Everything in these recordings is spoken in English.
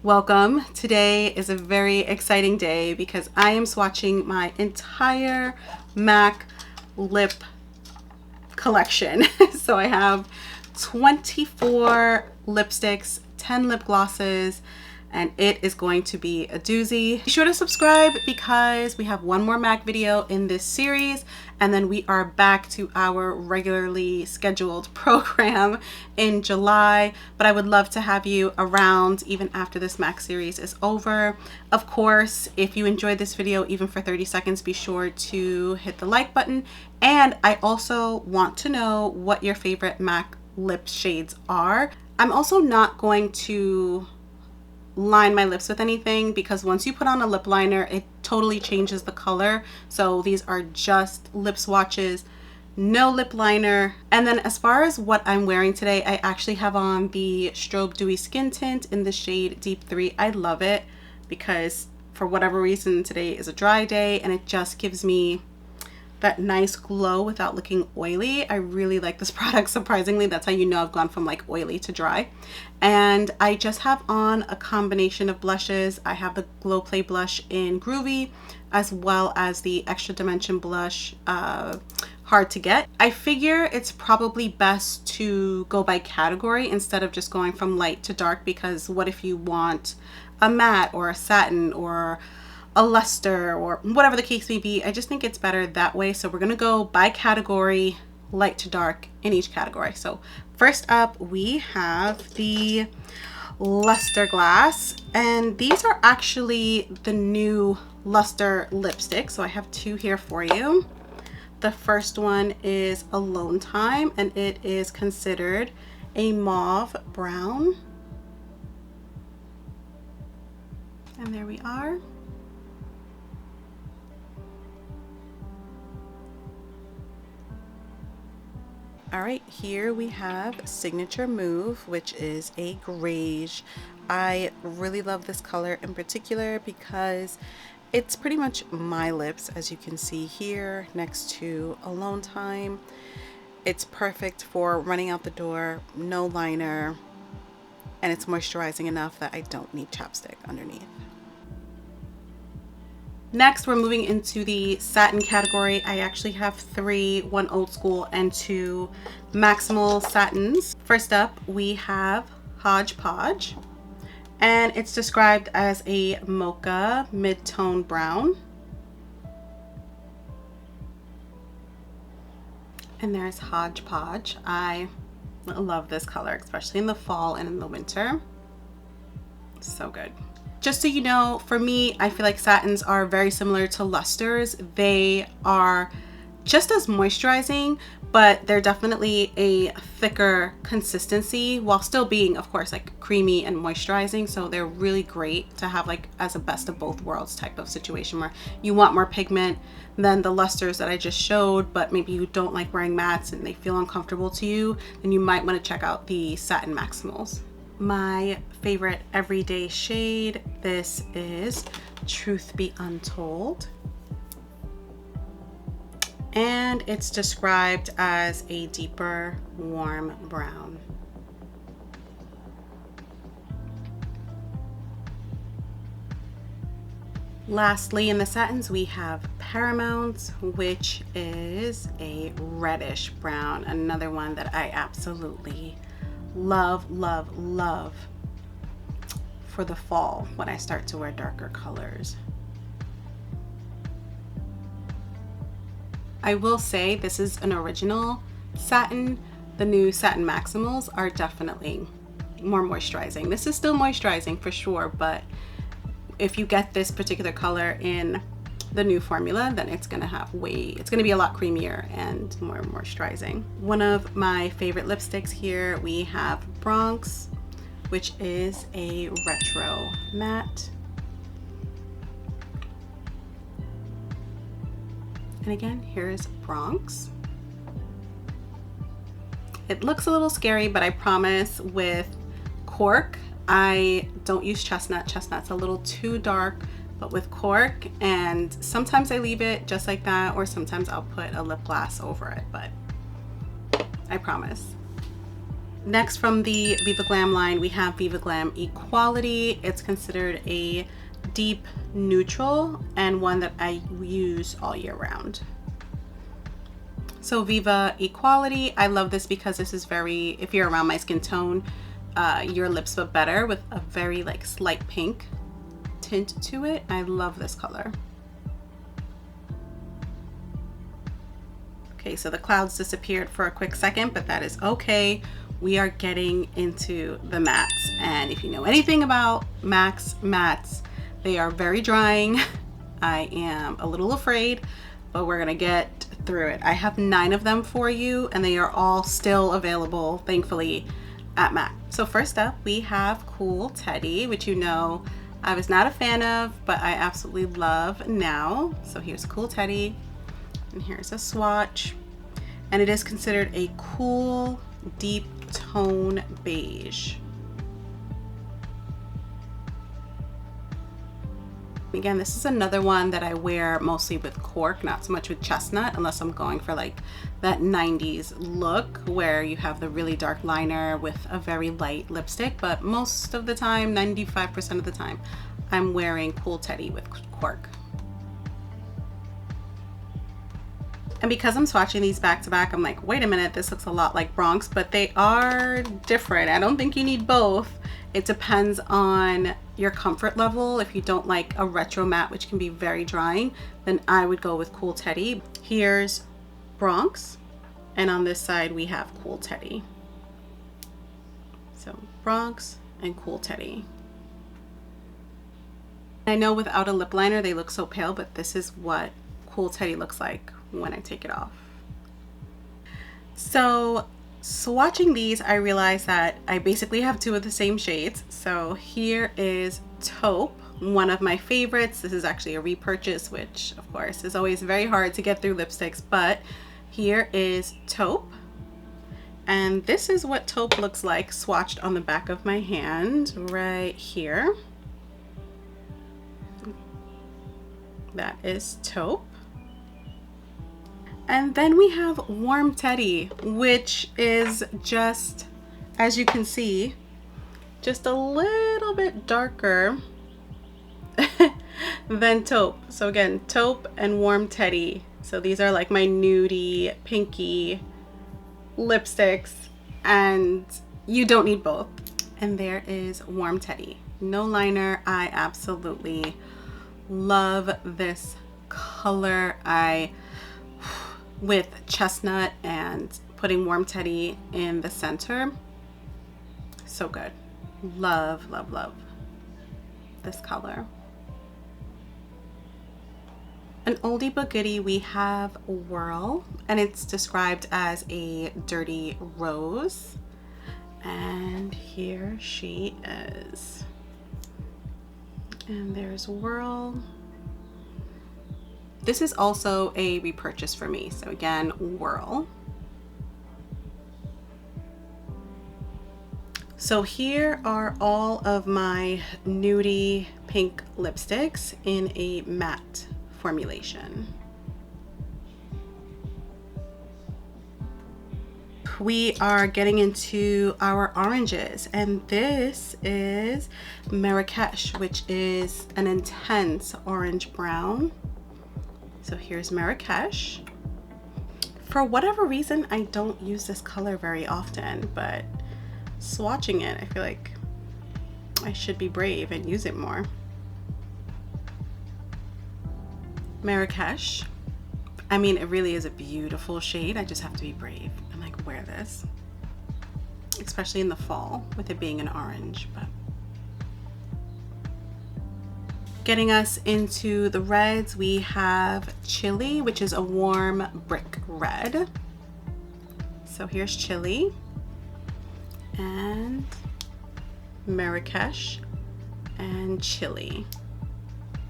Welcome. Today is a very exciting day because I am swatching my entire MAC lip collection. So I have 24 lipsticks, 10 lip glosses, and it is going to be a doozy. Be sure to subscribe because we have one more MAC video in this series, and then we are back to our regularly scheduled program in July. But I would love to have you around even after this MAC series is over. Of course, if you enjoyed this video even for 30 seconds, be sure to hit the like button. And I also want to know what your favorite MAC lip shades are. I'm also not going to line my lips with anything because once you put on a lip liner, it totally changes the color. So these are just lip swatches, no lip liner. And then as far as what I'm wearing today, I actually have on the Strobe Dewy Skin Tint in the shade Deep 3. I love it because for whatever reason today is a dry day and it just gives me that nice glow without looking oily. I really like this product, surprisingly. That's how you know I've gone from like oily to dry. And I just have on a combination of blushes. I have the Glow Play blush in Groovy, as well as the Extra Dimension blush, Hard to Get. I figure it's probably best to go by category instead of just going from light to dark, because what if you want a matte or a satin or a luster or whatever the case may be. I just think it's better that way. So we're gonna go by category, light to dark in each category. So first up we have the LUSTRES, and these are actually the new Luster lipstick. So I have two here for you. The first one is Alone Time, and it is considered a mauve brown. And there we are. All right, here we have Signature Move, which is a grayish. I really love this color in particular because it's pretty much my lips, as you can see here next to Alone Time. It's perfect for running out the door, no liner, and it's moisturizing enough that I don't need chapstick underneath. Next, we're moving into the satin category. I actually have three, one old school and two maximal satins. First up, we have Hodgepodge, and it's described as a mocha mid-tone brown. And there's Hodgepodge. I love this color, especially in the fall and in the winter. So good. Just so you know, for me, I feel like satins are very similar to lusters. They are just as moisturizing, but they're definitely a thicker consistency while still being, of course, like creamy and moisturizing. So they're really great to have like as a best of both worlds type of situation where you want more pigment than the lusters that I just showed, but maybe you don't like wearing mattes and they feel uncomfortable to you, then you might want to check out the Satin Maximals. My favorite everyday shade, this is Truth Be Untold, and it's described as a deeper warm brown. Lastly, in the satins, we have Paramount, which is a reddish brown, another one that I absolutely love, love, love for the fall when I start to wear darker colors. I will say this is an original satin. The new Satin Maximals are definitely more moisturizing. This is still moisturizing for sure, but if you get this particular color in the new formula, then it's gonna be a lot creamier and more moisturizing. One of my favorite lipsticks here, we have Bronx, which is a retro matte. And again, here's Bronx. It looks a little scary, but I promise with cork, I don't use chestnut. Chestnut's a little too dark, but with cork, and sometimes I leave it just like that, or sometimes I'll put a lip gloss over it, but I promise. Next, from the Viva Glam line, we have Viva Glam Equality. It's considered a deep neutral and one that I use all year round. So Viva Equality, I love this because this is very, if you're around my skin tone, your lips look better with a very like slight pink tint to it. I love this color. Okay, so the clouds disappeared for a quick second, but that is okay. We are getting into the mattes, and if you know anything about mattes, they are very drying. I am a little afraid, but we're gonna get through it. I have 9 of them for you, and they are all still available, thankfully, at MAC. So first up, we have Cool Teddy, which you know I was not a fan of, but I absolutely love now. So here's Cool Teddy, and here's a swatch, and it is considered a cool, deep tone beige. Again, this is another one that I wear mostly with cork, not so much with chestnut, unless I'm going for like that 90s look where you have the really dark liner with a very light lipstick. But most of the time, 95% of the time, I'm wearing Cool Teddy with cork. And because I'm swatching these back to back, I'm like, wait a minute, this looks a lot like Bronx, but they are different. I don't think you need both. It depends on your comfort level. If you don't like a retro matte, which can be very drying, then I would go with Cool Teddy. Here's Bronx, and on this side we have Cool Teddy. So Bronx and Cool Teddy. I know without a lip liner they look so pale, but this is what Cool Teddy looks like when I take it off. So swatching these, I realized that I basically have 2 of the same shades. So here is Taupe, one of my favorites. This is actually a repurchase, which of course is always very hard to get through lipsticks, but here is Taupe. And this is what Taupe looks like swatched on the back of my hand right here. That is Taupe. And then we have Warm Teddy, which is just, as you can see, just a little bit darker than Taupe. So again, Taupe and Warm Teddy. So these are like my nudie, pinky lipsticks, and you don't need both. And there is Warm Teddy. No liner. I absolutely love this color. With chestnut and putting Warm Teddy in the center, so good. Love, love, love this color. An oldie but goodie, we have Whirl, and it's described as a dirty rose, and here she is. And there's Whirl. This is also a repurchase for me. So again, Whirl. So here are all of my nudie pink lipsticks in a matte formulation. We are getting into our oranges, and this is Marrakesh, which is an intense orange brown. So here's Marrakesh. For whatever reason, I don't use this color very often, but swatching it, I feel like I should be brave and use it more. Marrakesh. I mean, it really is a beautiful shade. I just have to be brave and like wear this, especially in the fall with it being an orange. But getting us into the reds, we have Chili, which is a warm brick red. So here's Chili and Marrakesh and Chili.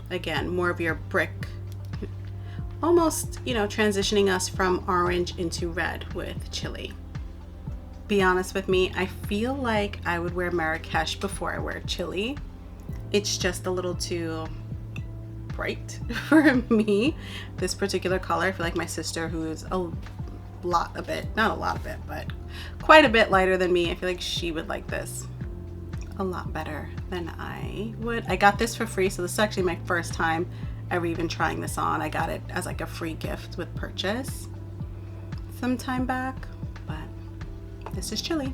Again, more of your brick, almost, you know, transitioning us from orange into red with Chili. Be honest with me, I feel like I would wear Marrakesh before I wear Chili. It's just a little too bright for me, this particular color. I feel like my sister, who's a bit, not a lot of it, but quite a bit lighter than me. I feel like she would like this a lot better than I would. I got this for free, so this is actually my first time ever even trying this on. I got it as like a free gift with purchase some time back, but this is chilly.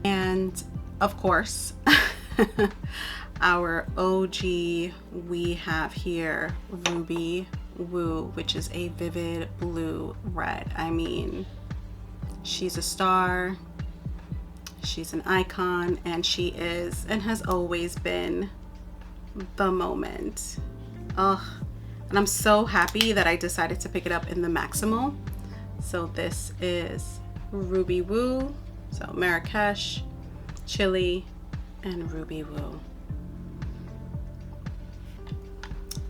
And of course, our OG, we have here Ruby Woo, which is a vivid blue red. I mean, she's a star, she's an icon, and she is and has always been the moment. Ugh. And I'm so happy that I decided to pick it up in the Maximal. So this is Ruby Woo, so Marrakesh, Chili, and Ruby Woo.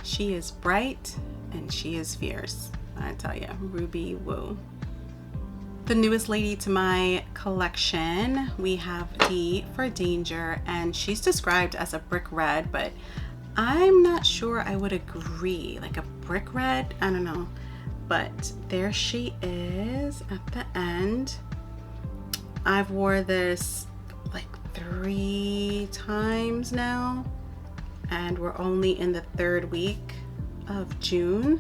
She is bright and she is fierce, I tell you. Ruby Woo. The newest lady to my collection, we have D for Danger, and she's described as a brick red, but I'm not sure I would agree. Like a brick red, I don't know. But there she is at the end. I've wore this like 3 times now, and we're only in the 3rd week of June.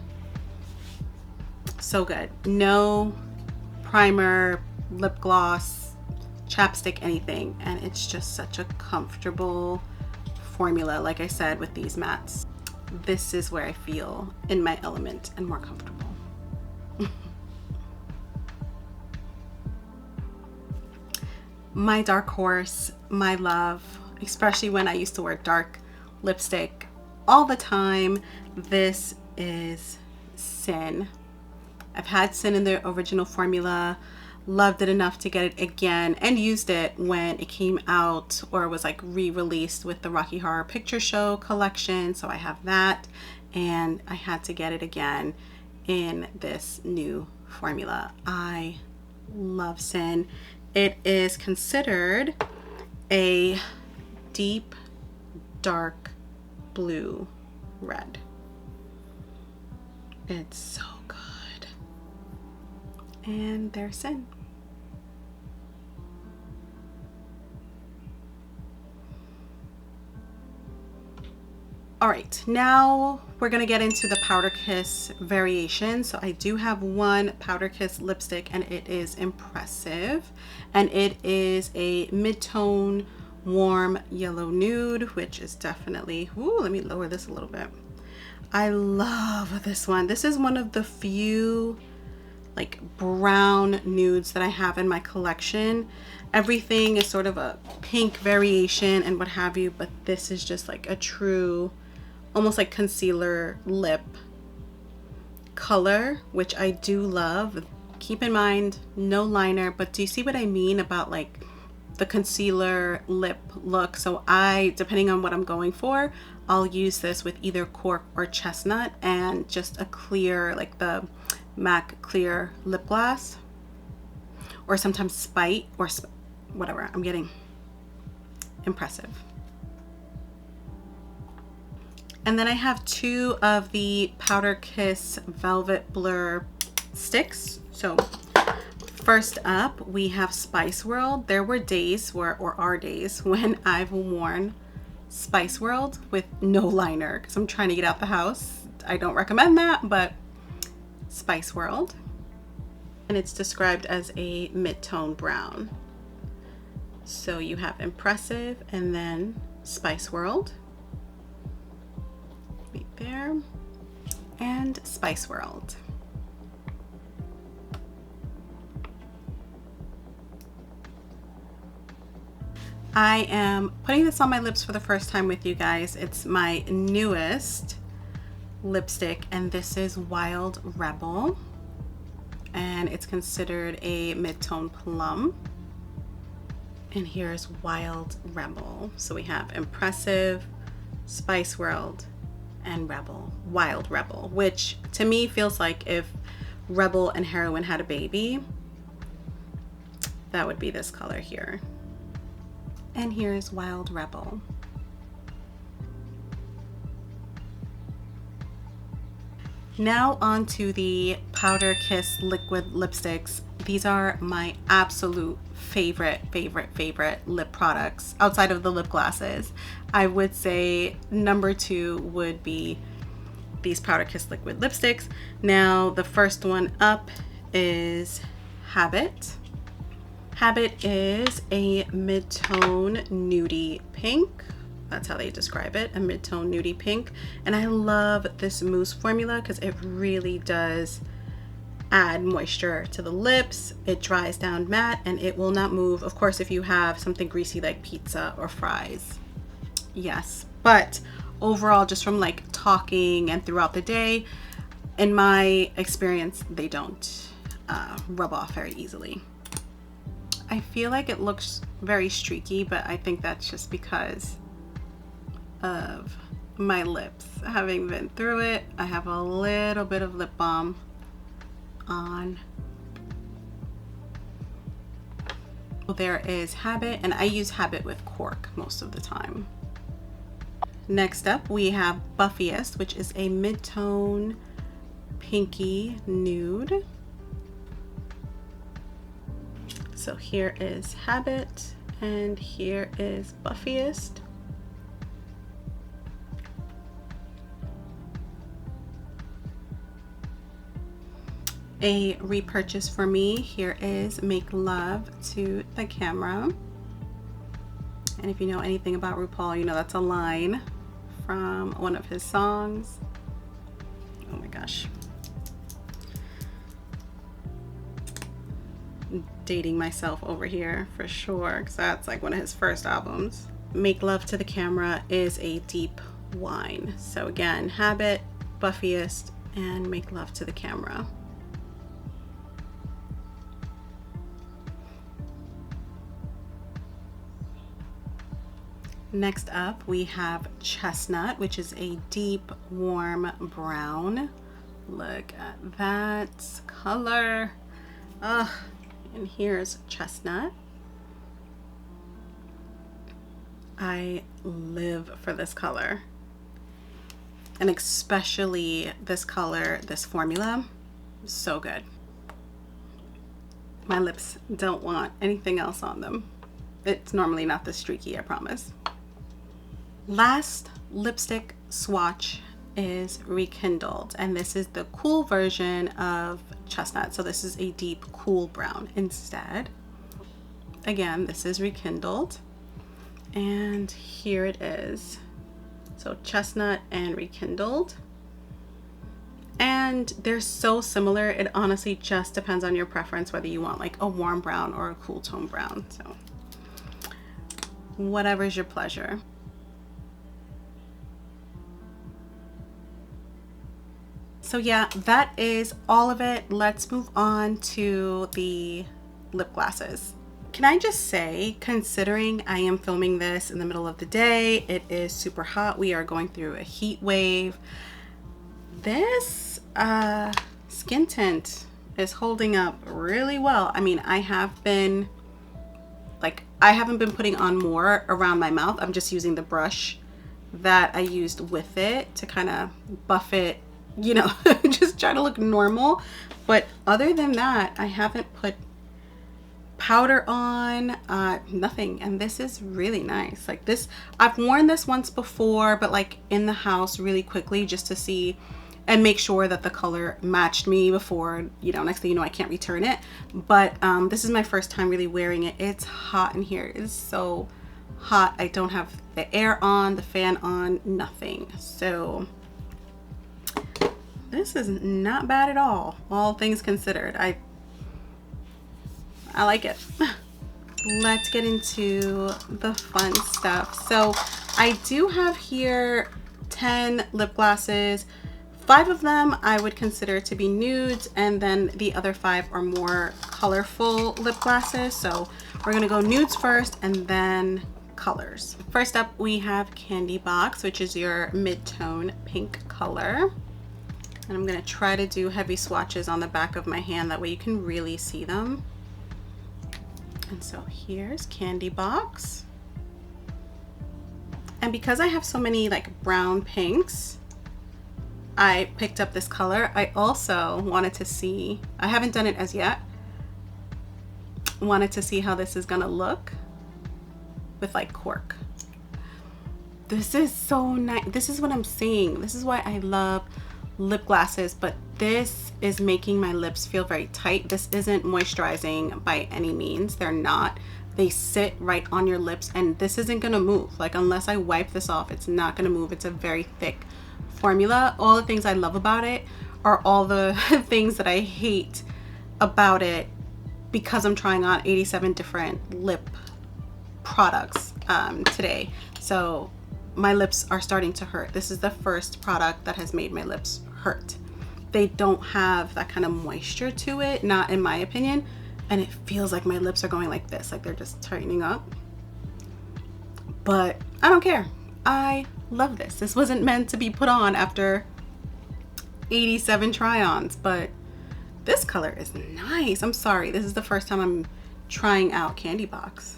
So good. No primer, lip gloss, chapstick, anything, and it's just such a comfortable formula. Like I said, with these mattes, this is where I feel in my element and more comfortable. My dark horse, my love, especially when I used to wear dark lipstick all the time, this is Sin. I've had Sin in the original formula, loved it enough to get it again, and used it when it came out or was like re-released with the Rocky Horror Picture Show collection. So I have that, and I had to get it again in this new formula. I love Sin. It is considered a deep, dark blue red. It's so good. And there's Sin. All right, now we're gonna get into the Powder Kiss variation. So I do have one Powder Kiss lipstick, and it is impressive. And it is a mid-tone warm yellow nude, which is definitely, ooh, let me lower this a little bit. I love this one. This is one of the few like brown nudes that I have in my collection. Everything is sort of a pink variation and what have you, but this is just like a true, almost like concealer lip color, which I do love. Keep in mind, no liner, but do you see what I mean about like the concealer lip look? So I, depending on what I'm going for, I'll use this with either cork or chestnut and just a clear, like the MAC clear lip gloss, or sometimes Spite or whatever. I'm getting impressive. And then I have 2 of the Powder Kiss Velvet Blur sticks. So first up, we have Spice World. There were days where, or are days, when I've worn Spice World with no liner because I'm trying to get out the house. I don't recommend that, but Spice World. And it's described as a mid-tone brown. So you have Impressive and then Spice World. Right there. And Spice World. I am putting this on my lips for the first time with you guys. It's my newest lipstick, and this is Wild Rebel, and it's considered a mid-tone plum. And here's Wild Rebel. So we have Impressive, Spice World, and Rebel. Wild Rebel, which to me feels like if Rebel and Heroine had a baby, that would be this color here. And here's Wild Rebel. Now on to the Powder Kiss liquid lipsticks. These are my absolute favorite lip products outside of the lip glasses. I would say number 2 would be these Powder Kiss liquid lipsticks. Now the first one up is Habit. Habit is a mid-tone nudie pink. That's how they describe it, a mid-tone nudie pink. And I love this mousse formula because it really does add moisture to the lips. It dries down matte and it will not move. Of course, if you have something greasy like pizza or fries. Yes, but overall, just from like talking and throughout the day, in my experience, they don't rub off very easily. I feel like it looks very streaky, but I think that's just because of my lips. Having been through it, I have a little bit of lip balm on. There is Habit, and I use Habit with cork most of the time. Next up, we have Buffiest, which is a mid-tone pinky nude. So here is Habit, and here is Buffiest. A repurchase for me, here is Make Love to the Camera. And if you know anything about RuPaul, you know that's a line from one of his songs. Oh my gosh. Dating myself over here for sure, because that's like one of his first albums. Make Love to the Camera is a deep wine. So again, Habit, Buffiest, and Make Love to the Camera. Next up, we have Chestnut, which is a deep, warm brown. Look at that color. Ugh. And here's Chestnut. I live for this color. And especially this color, this formula, so good. My lips don't want anything else on them. It's normally not this streaky, I promise. Last lipstick swatch is Rekindled, and this is the cool version of Chestnut. So this is a deep cool brown instead. Again, this is Rekindled, and here it is. So Chestnut and Rekindled, and they're so similar. It honestly just depends on your preference whether you want like a warm brown or a cool tone brown. So whatever's your pleasure. So yeah, that is all of it. Let's move on to the lip glasses. Can I just say, considering I am filming this in the middle of the day, it is super hot. We are going through a heat wave. This skin tint is holding up really well. I mean, I haven't been putting on more around my mouth. I'm just using the brush that I used with it to kind of buff it, you know, just try to look normal. But other than that, I haven't put powder on, nothing. And this is really nice. Like this, I've worn this once before, but like in the house really quickly just to see and make sure that the color matched me before, you know, next thing you know, I can't return it. But this is my first time really wearing it. It's hot in here. It is so hot. I don't have the air on, the fan on, nothing. So this is not bad at all things considered. I like it. Let's get into the fun stuff. So I do have here 10 lip glasses. 5 of them I would consider to be nudes, and then the other 5 are more colorful lip glasses. So we're gonna go nudes first and then colors. First up, we have Candy Box, which is your mid-tone pink color. And I'm gonna try to do heavy swatches on the back of my hand, that way you can really see them. And so here's Candy Box. And because I have so many like brown pinks, I picked up this color. I also wanted to see, I haven't done it as yet, wanted to see how this is gonna look with like cork. This is so nice. This is what I'm saying. This is why I love lip glasses, but this is making my lips feel very tight. This isn't moisturizing by any means. They're not. They sit right on your lips, and this isn't gonna move. Like, unless I wipe this off, it's not gonna move. It's a very thick formula. All the things I love about it are all the things that I hate about it, because I'm trying on 87 different lip products today. So my lips are starting to hurt. This is the first product that has made my lips hurt. They don't have that kind of moisture to it, not in my opinion, and it feels like my lips are going like this, like they're just tightening up. But I don't care. I love this. This wasn't meant to be put on after 87 try-ons, but this color is nice. I'm sorry, this is the first time I'm trying out Candy Box.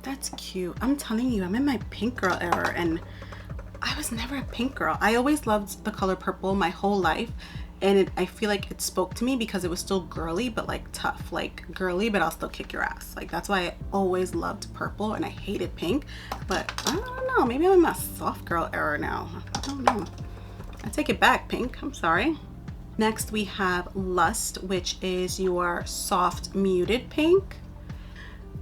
That's cute. I'm telling you, I'm in my pink girl era, and I was never a pink girl. I always loved the color purple my whole life, and I feel like it spoke to me because it was still girly, but like tough. Like girly, but I'll still kick your ass. Like, that's why I always loved purple and I hated pink. But I don't know, maybe I'm in my soft girl era now. I don't know. I take it back, pink. I'm sorry. Next we have Lust, which is your soft muted pink.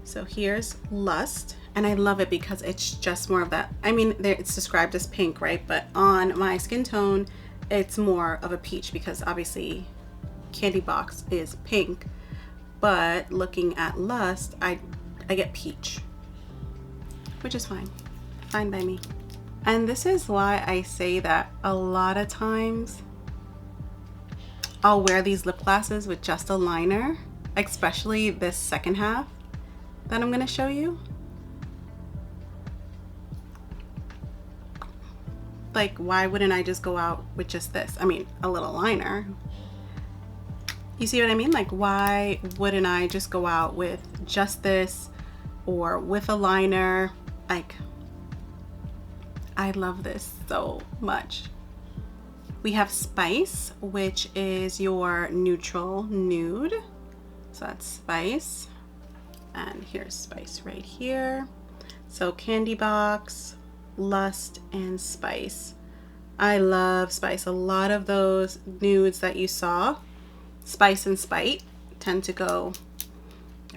So here's Lust, and I love it because it's just more of that. I mean, it's described as pink, right? But on my skin tone, it's more of a peach, because obviously Candy Box is pink. But looking at Lust, I get peach, which is fine. Fine by me. And this is why I say that a lot of times I'll wear these lip glosses with just a liner, especially this second half that I'm gonna show you. Like, why wouldn't I just go out with just this? I mean, a little liner. You see what I mean? Like, why wouldn't I just go out with just this or with a liner? Like, I love this so much. We have Spice, which is your neutral nude. So that's Spice. And here's Spice right here. So Candy Box, Lust, and Spice. I love Spice. A lot of those nudes that you saw, Spice and Spite, tend to go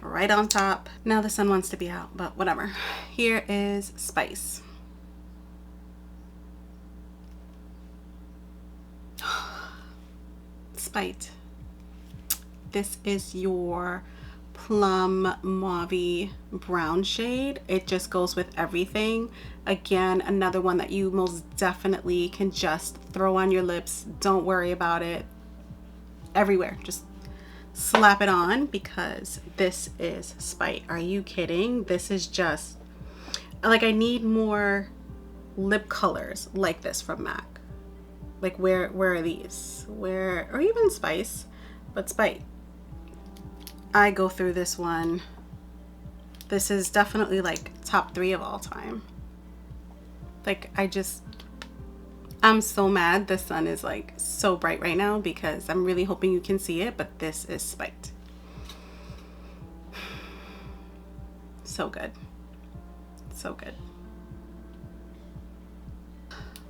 right on top. Now the sun wants to be out, but whatever. Here is Spice. Spite. This is your plum mauve brown shade. It just goes with everything. Again, another one that you most definitely can just throw on your lips. Don't worry about it. Everywhere, just slap it on, because this is Spite. Are you kidding? This is just like, I need more lip colors like this from MAC. Like, where are these? Where, or even Spice, but Spite. I go through this one. This is definitely like top 3 of all time. Like, I'm so mad the sun is like so bright right now, because I'm really hoping you can see it, but this is Spite. So good. So good.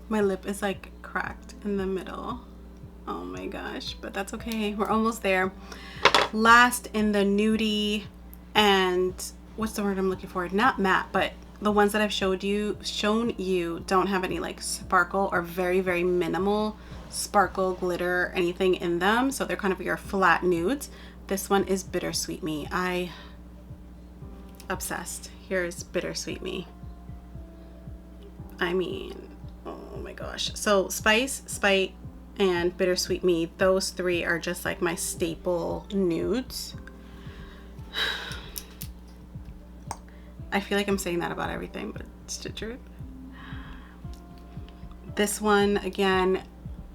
My lip is like cracked in the middle. Oh my gosh, but that's okay. We're almost there. Last in the nudie, and what's the word I'm looking for? Not matte, but the ones that I've shown you don't have any like sparkle, or very, very minimal sparkle, glitter, anything in them. So they're kind of your flat nudes. This one is Bittersweet Me. I obsessed. Here's Bittersweet Me. I mean, oh my gosh. So Spice, Spite, and Bittersweet Me, those 3 are just like my staple nudes. I feel like I'm saying that about everything, but it's the truth. This one, again,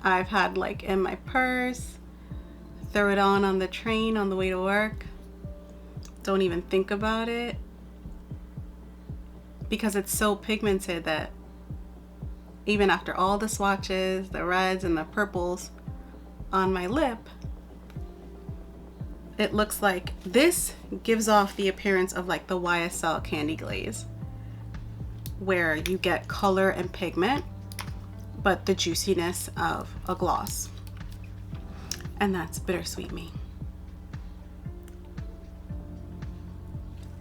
I've had like in my purse. Throw it on the train on the way to work. Don't even think about it, because it's so pigmented that even after all the swatches, the reds and the purples on my lip, it looks like this gives off the appearance of like the YSL Candy Glaze, where you get color and pigment, but the juiciness of a gloss. And that's Bittersweet Me.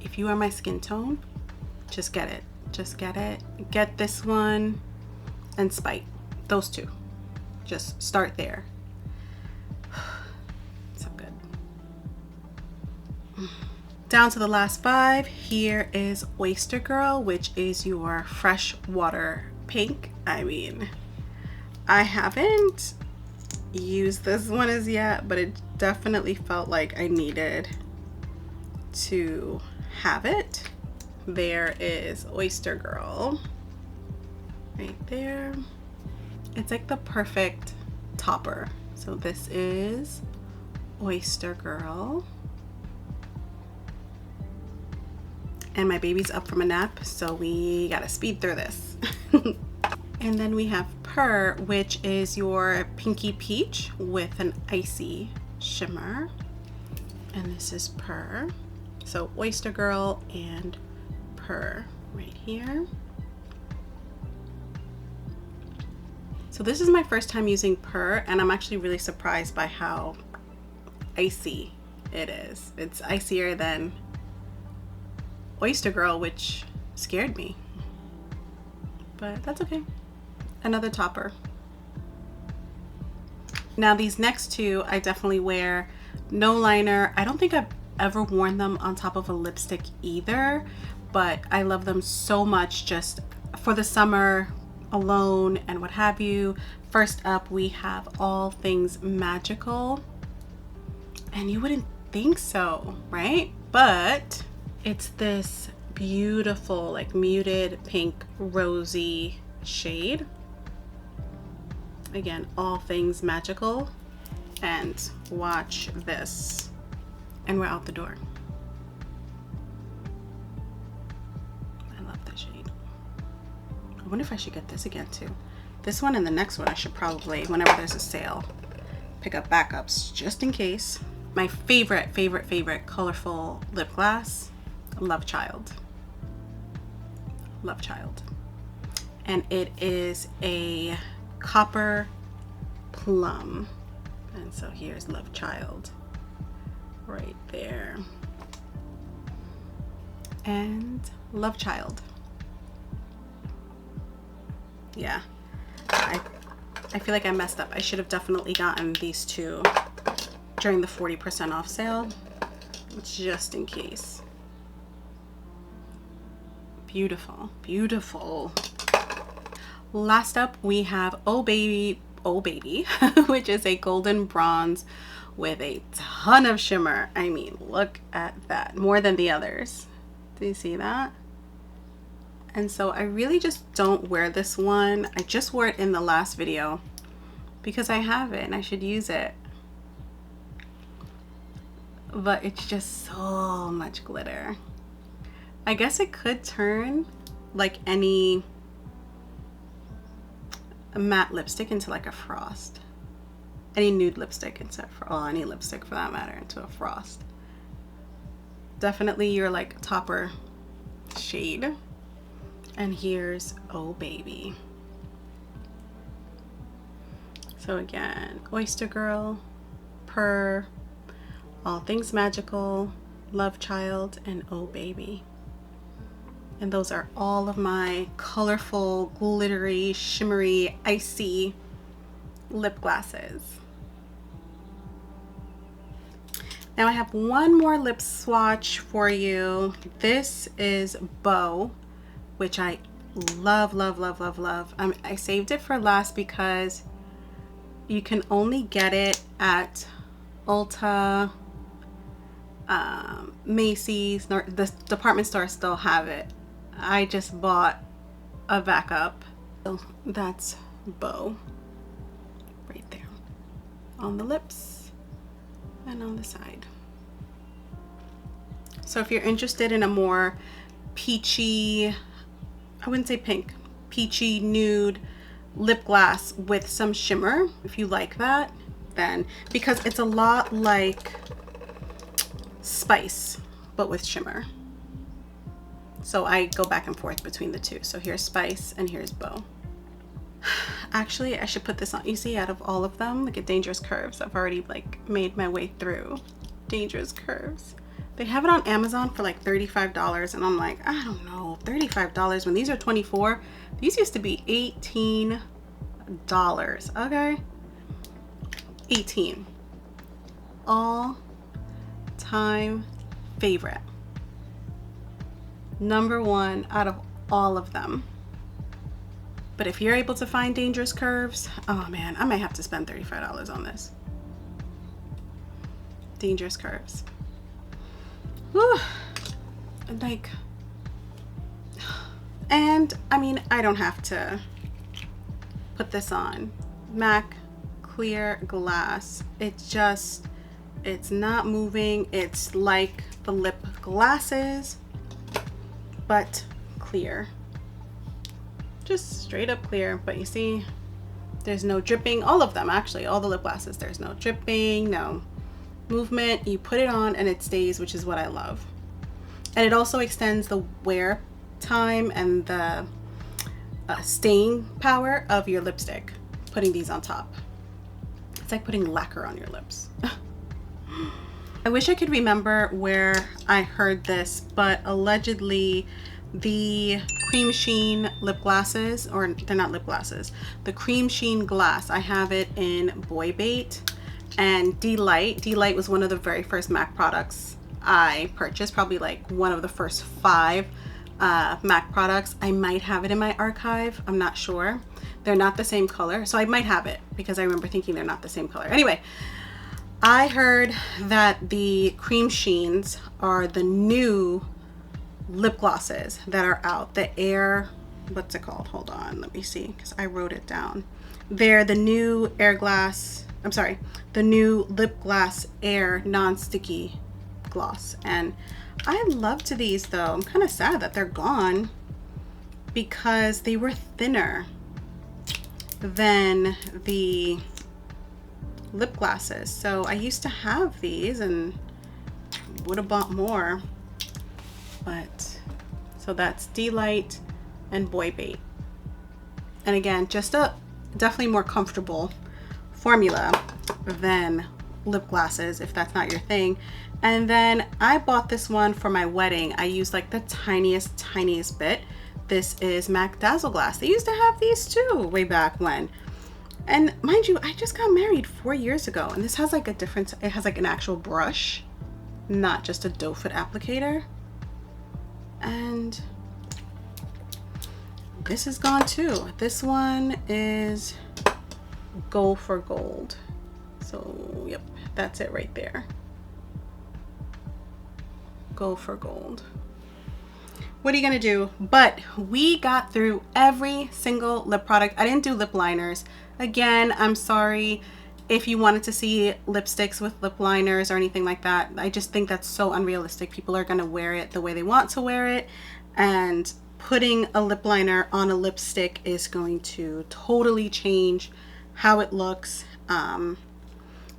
If you are my skin tone, just get it. Just get it. Get this one and Spite. Those two. Just start there. So good. Down to the last 5. Here is Oyster Girl, which is your fresh water pink. I mean, I haven't used this one as yet, but it definitely felt like I needed to have it. There is Oyster Girl right there. It's like the perfect topper. So this is Oyster Girl. And my baby's up from a nap, so we gotta speed through this. And then we have Purr, which is your pinky peach with an icy shimmer. And this is Purr. So Oyster Girl and Purr right here. So this is my first time using Purr, and I'm actually really surprised by how icy it is. It's icier than Oyster Girl, which scared me, but that's okay. Another topper. Now these next two I definitely wear no liner. I don't think I've ever worn them on top of a lipstick either, but I love them so much just for the summer alone and what have you. First up, we have All Things Magical, and you wouldn't think so, right? But it's this beautiful like muted pink rosy shade. Again, All Things Magical. And watch this, and we're out the door. I love that shade. I wonder if I should get this again too. This one and the next one I should probably, whenever there's a sale, pick up backups just in case. My favorite colorful lip gloss, Love Child. Love Child. And it is a copper plum. And so here's Love Child right there. And Love Child. Yeah, I feel like I messed up. I should have definitely gotten these two during the 40% off sale, just in case. Beautiful, beautiful. Last up, we have Oh Baby, which is a golden bronze with a ton of shimmer. I mean, look at that, more than the others. Do you see that? And so I really just don't wear this one. I just wore it in the last video because I have it and I should use it. But it's just so much glitter. I guess it could turn like any matte lipstick into like a frost. Any nude lipstick into, any lipstick for that matter, into a frost. Definitely your like topper shade. And here's Oh Baby. So again, Oyster Girl, Purr, All Things Magical, Love Child, and Oh Baby. And those are all of my colorful, glittery, shimmery, icy lip glosses. Now I have one more lip swatch for you. This is Bow, which I love, love, love, love, love. I saved it for last because you can only get it at Ulta, Macy's, the department stores still have it. I just bought a backup. So that's Bow right there on the lips and on the side. So if you're interested in a more peachy, I wouldn't say pink, peachy nude lip gloss with some shimmer, if you like that, then, because it's a lot like Spice, but with shimmer. So I go back and forth between the two. So here's Spice and here's Bow. Actually, I should put this on. You see, out of all of them, look at Dangerous Curves. I've already like made my way through Dangerous Curves. They have it on Amazon for like $35, and I'm like, I don't know, $35 when these are $24. These used to be $18. Okay, 18. All time favorite. #1 out of all of them. But if you're able to find Dangerous Curves, oh man, I might have to spend $35 on this. Dangerous Curves. Whew. Like, and I mean, I don't have to put this on. MAC Clear Glass. It's just, it's not moving. It's like the lip glasses, but clear. Just straight up clear. But you see, there's no dripping. All of them, actually, all the lip glasses, there's no dripping, no movement. You put it on and it stays, which is what I love. And it also extends the wear time and the staying power of your lipstick, putting these on top. It's like putting lacquer on your lips. I wish I could remember where I heard this, but allegedly the cream sheen lip glasses, or they're not lip glasses, the cream sheen glass, I have it in Boy Bait and Delight. Delight was one of the very first MAC products I purchased, probably like one of the first 5 MAC products. I might have it in my archive, I'm not sure. They're not the same color, so I might have it because I remember thinking they're not the same color. Anyway, I heard that the cream sheens are the new lip glosses that are out. The Air, what's it called? Hold on, let me see, because I wrote it down. They're the new the new Lip Glass Air non-sticky gloss, and I loved these though. I'm kind of sad that they're gone because they were thinner than the lip glasses. So I used to have these and would have bought more, but so that's Delight and Boy Bait. And again, just a definitely more comfortable formula than lip glasses if that's not your thing. And then I bought this one for my wedding. I used like the tiniest bit. This is MAC Dazzle Glass. They used to have these too way back when. And mind you, I just got married 4 years ago, and this has like a different, it has like an actual brush, not just a doe foot applicator. And this is gone too. This one is Go for Gold. So yep, that's it right there. Go for Gold. What are you gonna do? But we got through every single lip product. I didn't do lip liners. Again, I'm sorry if you wanted to see lipsticks with lip liners or anything like that. I just think that's so unrealistic. People are gonna wear it the way they want to wear it, and putting a lip liner on a lipstick is going to totally change how it looks.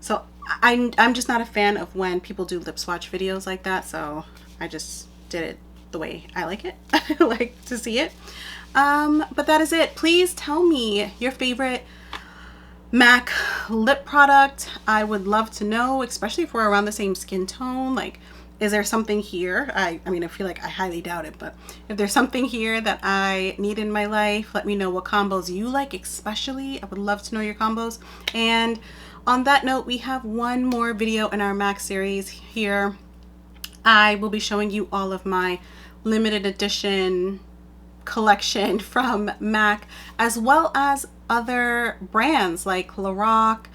So I'm just not a fan of when people do lip swatch videos like that, so I just did it the way I like it. I like to see it. But that is it. Please tell me your favorite MAC lip product. I would love to know, especially if we're around the same skin tone. Like, is there something here? I mean, I feel like I highly doubt it, but if there's something here that I need in my life, let me know what combos you like especially. I would love to know your combos. And on that note, we have one more video in our MAC series here. I will be showing you all of my limited edition collection from MAC, as well as other brands like Lorac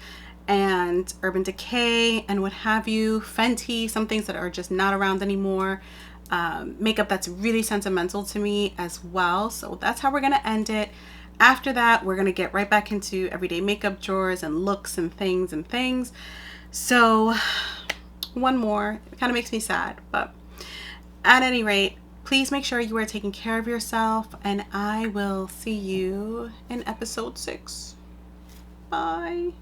and Urban Decay and what have you, Fenty, some things that are just not around anymore, makeup that's really sentimental to me as well. So that's how we're gonna end it. After that, we're gonna get right back into everyday makeup drawers and looks and things. So one more, it kind of makes me sad, but at any rate, Please make sure you are taking care of yourself, and I will see you in episode 6. Bye.